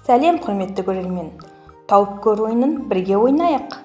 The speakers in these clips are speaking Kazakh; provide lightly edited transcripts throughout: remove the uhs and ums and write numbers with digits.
Сәлем құрметті көрермен. Тауып көр ойынын бірге ойнайық.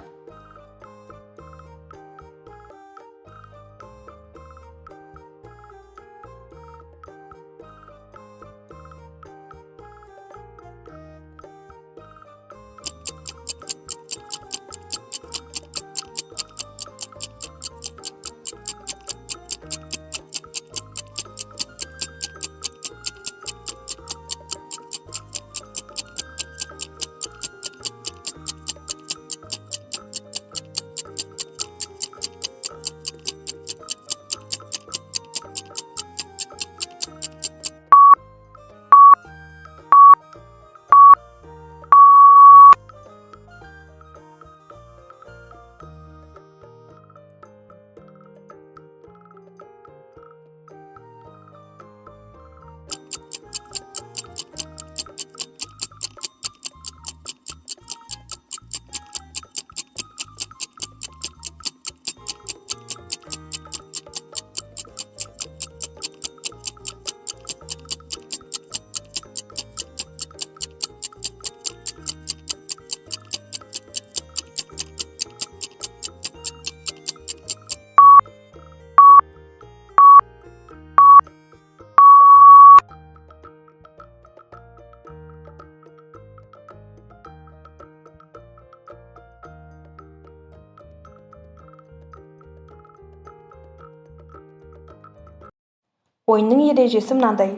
Ойынның ережесі мынандай.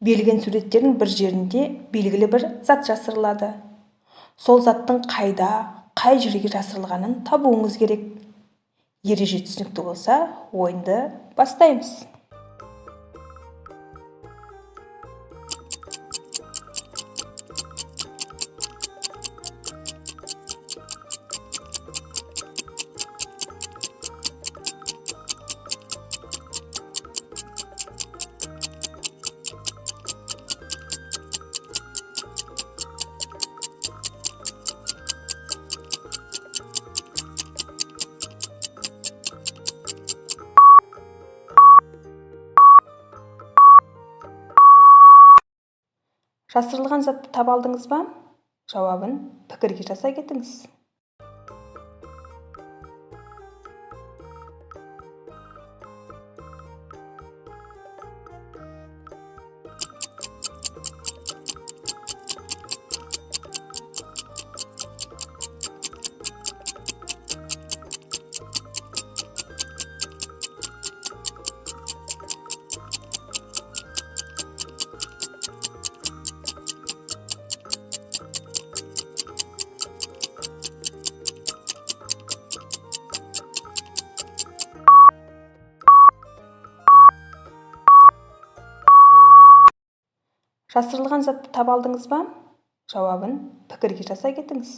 Берілген суреттердің бір жерінде белгілі бір зат жасырылады. Сол заттың қайда, қай жерге жасырылғанын табуыңыз керек. Ереже түсінікті болса, ойынды бастаймыз. Жасырылған затты таба алдыңыз ба? Жауабын пікірге жаза кетіңіз. Жасырылған затты таба алдыңыз ба? Жауабын пікірге жаза кетіңіз.